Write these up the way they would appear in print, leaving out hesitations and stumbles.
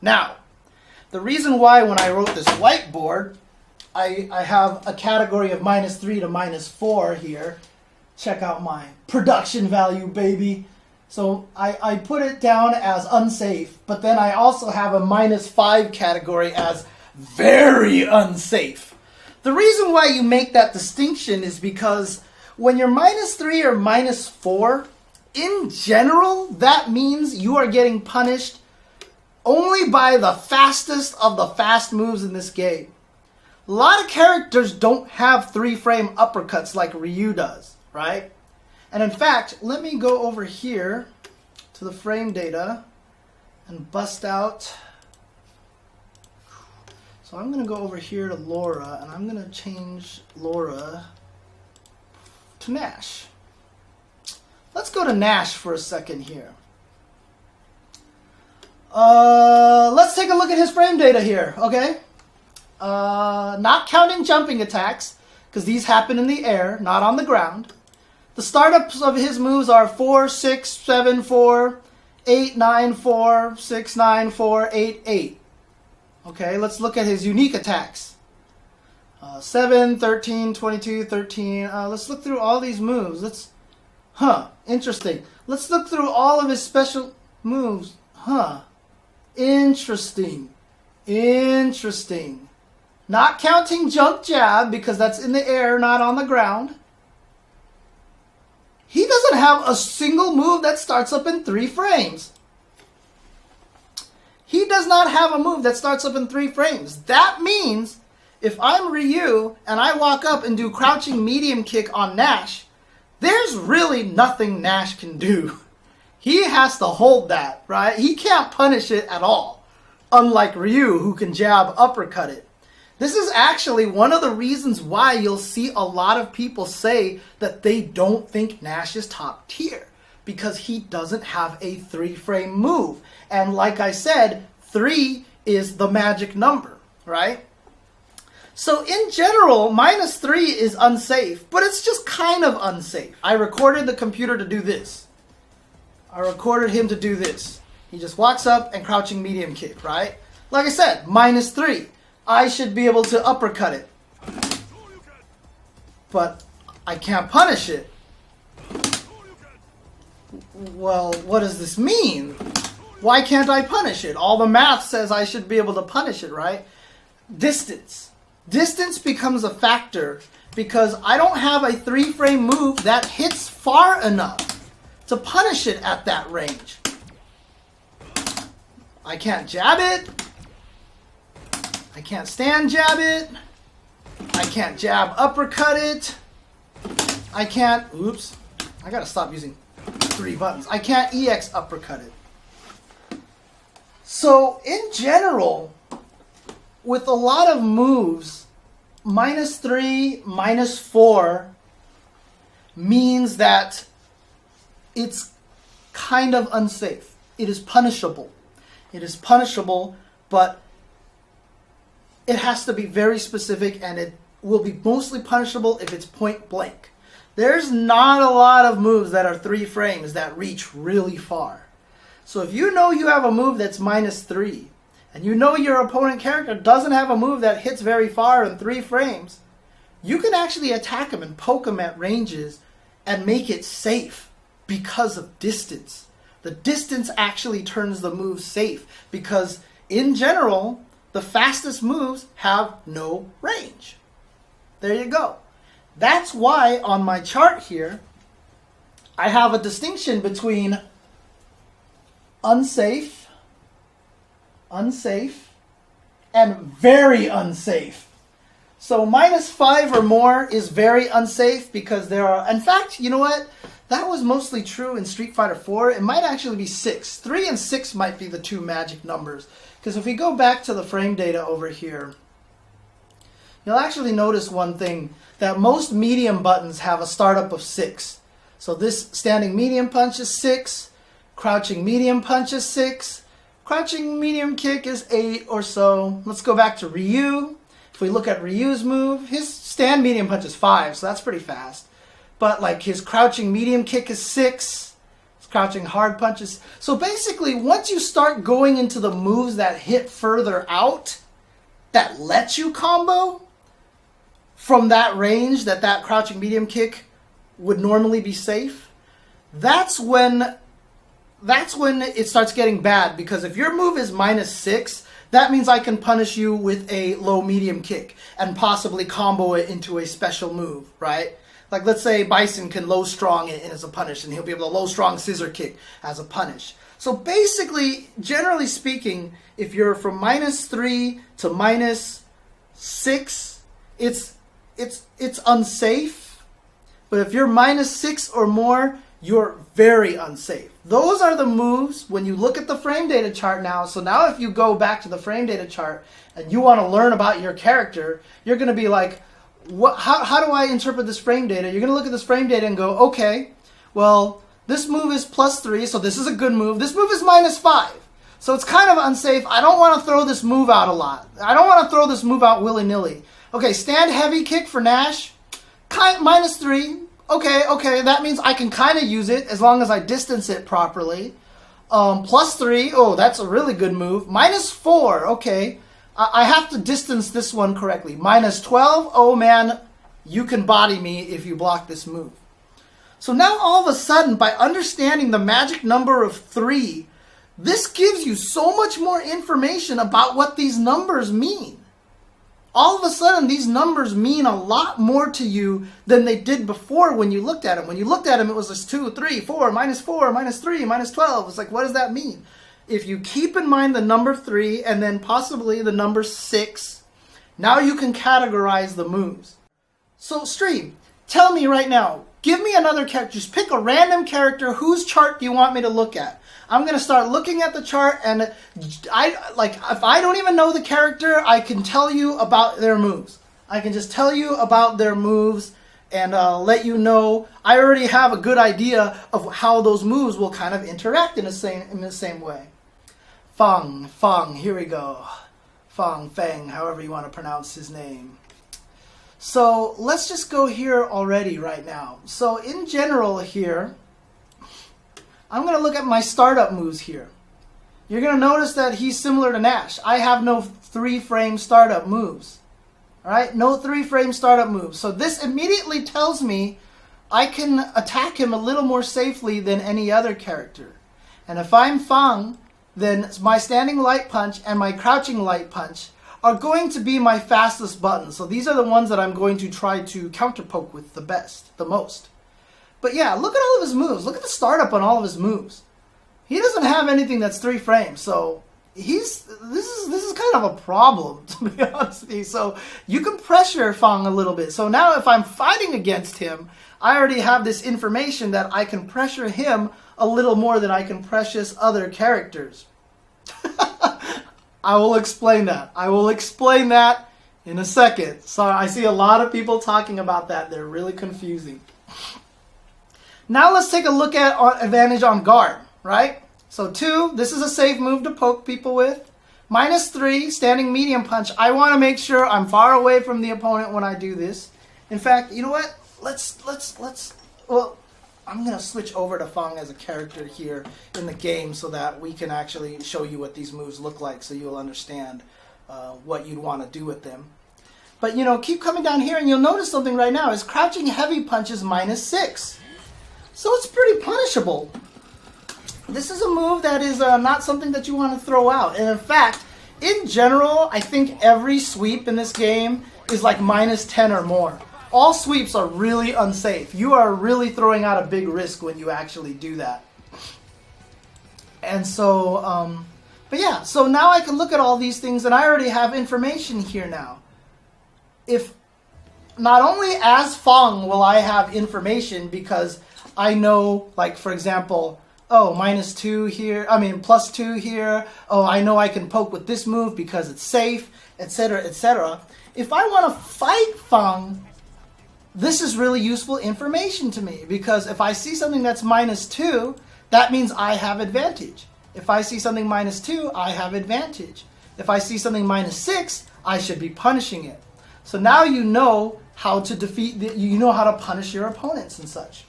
Now, the reason why when I wrote this whiteboard, I have a category of -3 to -4 here. Check out my production value, baby. So I put it down as unsafe, but then I also have a -5 category as very unsafe. The reason why you make that distinction is because when you're -3 or -4, in general, that means you are getting punished only by the fastest of the fast moves in this game. A lot of characters don't have 3-frame uppercuts like Ryu does, right? And in fact, let me go over here to the frame data and bust out. So I'm going to go over here to Laura, and I'm going to change Laura to Nash. Let's go to Nash for a second here. Let's take a look at his frame data here, okay? Not counting jumping attacks, because these happen in the air, not on the ground. The startups of his moves are 4, 6, 7, 4, 8, 9, 4, 6, 9, 4, 8, 8. Okay, let's look at his unique attacks. 7, 13, 22, 13. Let's look through all these moves. Interesting. Let's look through all of his special moves. Interesting. Not counting jump jab, because that's in the air, not on the ground. He doesn't have a single move that starts up in 3 frames. He does not have a move that starts up in 3 frames. That means if I'm Ryu and I walk up and do crouching medium kick on Nash, there's really nothing Nash can do. He has to hold that, right? He can't punish it at all. Unlike Ryu, who can jab uppercut it. This is actually one of the reasons why you'll see a lot of people say that they don't think Nash is top tier. Because he doesn't have a 3-frame move. And like I said, 3 is the magic number, right? So in general, -3 is unsafe, but it's just kind of unsafe. I recorded the computer to do this. I recorded him to do this. He just walks up and crouching medium kick, right? Like I said, -3. I should be able to uppercut it. But I can't punish it. Well, what does this mean? Why can't I punish it? All the math says I should be able to punish it, right? Distance. Distance becomes a factor because I don't have a 3-frame move that hits far enough to punish it at that range. I can't jab it. I can't stand jab it. I can't jab uppercut it. I can't, oops, I gotta stop using 3 buttons. I can't EX uppercut it. So in general, with a lot of moves, -3, -4 means that it's kind of unsafe. It is punishable. It is punishable, but it has to be very specific, and it will be mostly punishable if it's point blank. There's not a lot of moves that are 3 frames that reach really far. So if you know you have a move that's -3, and you know your opponent character doesn't have a move that hits very far in 3 frames, you can actually attack him and poke him at ranges and make it safe because of distance. The distance actually turns the move safe because, in general, the fastest moves have no range. There you go. That's why on my chart here, I have a distinction between unsafe, and very unsafe. So -5 or more is very unsafe because there are, in fact, you know what? That was mostly true in Street Fighter 4. It might actually be 6. 3 and 6 might be the 2 magic numbers. Because if we go back to the frame data over here, you'll actually notice one thing, that most medium buttons have a startup of 6. So this standing medium punch is 6, crouching medium punch is 6, crouching medium kick is 8 or so. Let's go back to Ryu. If we look at Ryu's move, his stand medium punch is 5, so that's pretty fast. But like his crouching medium kick is 6, his crouching hard punches. So basically, once you start going into the moves that hit further out, that let you combo from that range that crouching medium kick would normally be safe, that's when it starts getting bad. Because if your move is -6, that means I can punish you with a low medium kick and possibly combo it into a special move, right? Like, let's say Bison can low strong it as a punish, and he'll be able to low strong scissor kick as a punish. So basically, generally speaking, if you're from -3 to -6, it's unsafe. But if you're -6 or more, you're very unsafe. Those are the moves when you look at the frame data chart now. So now if you go back to the frame data chart and you want to learn about your character, you're going to be like, how do I interpret this frame data? You're going to look at this frame data and go, okay, well, this move is +3, so this is a good move. This move is -5, so it's kind of unsafe. I don't want to throw this move out a lot. I don't want to throw this move out willy-nilly. Okay, stand heavy kick for Nash, -3. Okay, that means I can kind of use it as long as I distance it properly. +3, oh, that's a really good move. -4, okay. I have to distance this one correctly. -12, oh man, you can body me if you block this move. So now all of a sudden, by understanding the magic number of 3, this gives you so much more information about what these numbers mean. All of a sudden, these numbers mean a lot more to you than they did before when you looked at them. When you looked at them, it was just 2, 3, 4, -4, -3, -12. It's like, what does that mean? If you keep in mind the number 3 and then possibly the number 6, now you can categorize the moves. So stream, tell me right now, give me another character. Just pick a random character. Whose chart do you want me to look at? I'm going to start looking at the chart, and if I don't even know the character, I can tell you about their moves. I can just tell you about their moves and let you know. I already have a good idea of how those moves will kind of interact in the same way. Fang, here we go. Fang, however you want to pronounce his name. So let's just go here already right now. So in general here, I'm going to look at my startup moves here. You're going to notice that he's similar to Nash. I have no 3-frame startup moves. All right, no 3-frame startup moves. So this immediately tells me I can attack him a little more safely than any other character. And if I'm Fang, then my standing light punch and my crouching light punch are going to be my fastest buttons. So these are the ones that I'm going to try to counterpoke with the most. But yeah, look at all of his moves. Look at the startup on all of his moves. He doesn't have anything that's 3 frames, so this is kind of a problem, to be honest with you. So you can pressure Fang a little bit. So now if I'm fighting against him, I already have this information that I can pressure him a little more than I can pressure other characters. I will explain that. I will explain that in a second. So I see a lot of people talking about that. They're really confusing. Now let's take a look at advantage on guard, right? So 2, this is a safe move to poke people with. -3, standing medium punch. I want to make sure I'm far away from the opponent when I do this. In fact, you know what? Well, I'm going to switch over to Fang as a character here in the game so that we can actually show you what these moves look like so you'll understand what you'd want to do with them. But, you know, keep coming down here and you'll notice something right now. Is crouching heavy punch is -6. So it's pretty punishable. This is a move that is not something that you want to throw out. And in fact, in general, I think every sweep in this game is like -10 or more. All sweeps are really unsafe. You are really throwing out a big risk when you actually do that. And so, but yeah, so now I can look at all these things and I already have information here now. If not only as Fang will I have information because I know, like, for example, oh, -2 here, +2 here. Oh, I know I can poke with this move because it's safe, etc., etc. If I want to fight Fang, this is really useful information to me because if I see something that's -2, that means I have advantage. If I see something -2, I have advantage. If I see something -6, I should be punishing it. So now you know how to defeat, you know how to punish your opponents and such.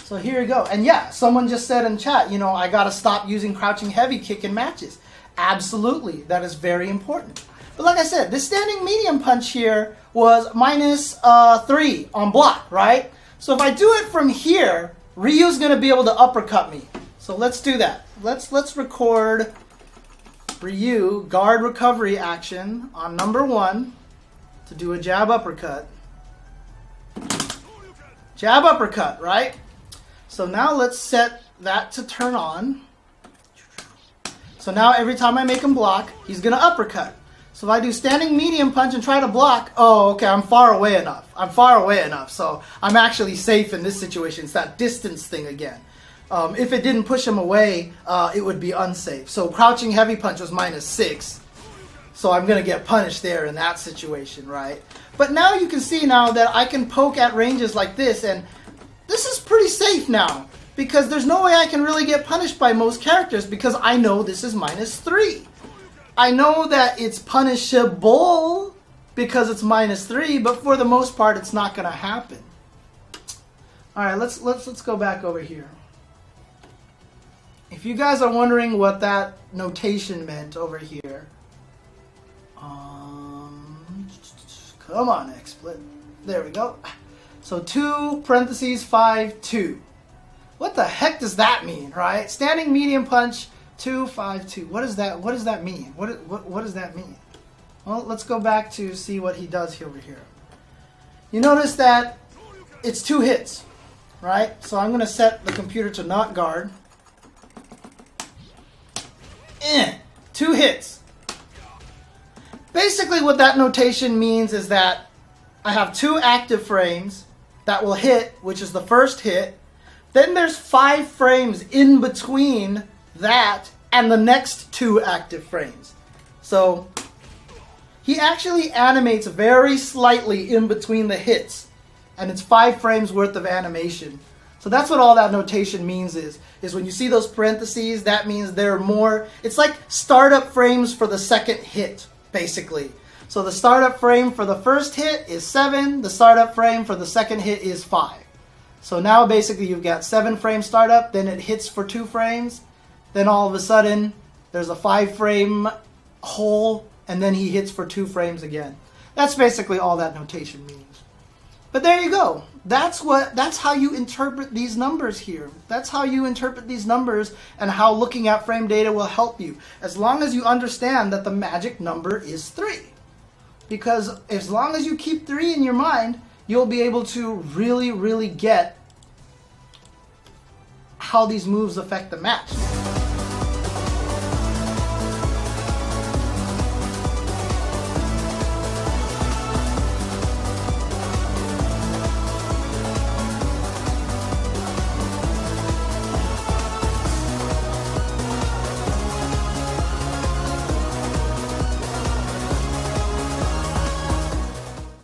So here you go. And yeah, someone just said in chat, you know, I got to stop using crouching heavy kick in matches. Absolutely. That is very important. But like I said, this standing medium punch here was -3 on block, right? So if I do it from here, Ryu's going to be able to uppercut me. So let's do that. Let's record Ryu guard recovery action on number 1 to do a jab uppercut. Jab uppercut, right? So now let's set that to turn on. So now every time I make him block, he's going to uppercut. So if I do standing medium punch and try to block, oh, okay, I'm far away enough. I'm far away enough. So I'm actually safe in this situation. It's that distance thing again. If it didn't push him away, it would be unsafe. So crouching heavy punch was -6. So I'm going to get punished there in that situation, right? But now you can see now that I can poke at ranges like this, and this is pretty safe now, because there's no way I can really get punished by most characters because I know this is -3. I know that it's punishable because it's -3, but for the most part, it's not going to happen. All right, let's go back over here. If you guys are wondering what that notation meant over here, come on, XSplit. There we go. So 2 parentheses 5 2. What the heck does that mean, right? Standing medium punch 2 5 2. What does that mean? What does that mean? Well, let's go back to see what he does over here. You notice that it's 2 hits, right? So I'm going to set the computer to not guard. 2 hits. Basically what that notation means is that I have 2 active frames that will hit, which is the first hit. Then there's 5 frames in between that and the next 2 active frames. So he actually animates very slightly in between the hits, and it's 5 frames worth of animation. So that's what all that notation means is when you see those parentheses, that means there are more. It's like startup frames for the second hit, basically. So the startup frame for the first hit is 7. The startup frame for the second hit is 5. So now basically you've got 7 frame startup, then it hits for 2 frames. Then all of a sudden there's a 5 frame hole, and then he hits for 2 frames again. That's basically all that notation means. But there you go. That's how you interpret these numbers here. That's how you interpret these numbers and how looking at frame data will help you. As long as you understand that the magic number is 3. Because as long as you keep 3 in your mind, you'll be able to really, really get how these moves affect the match.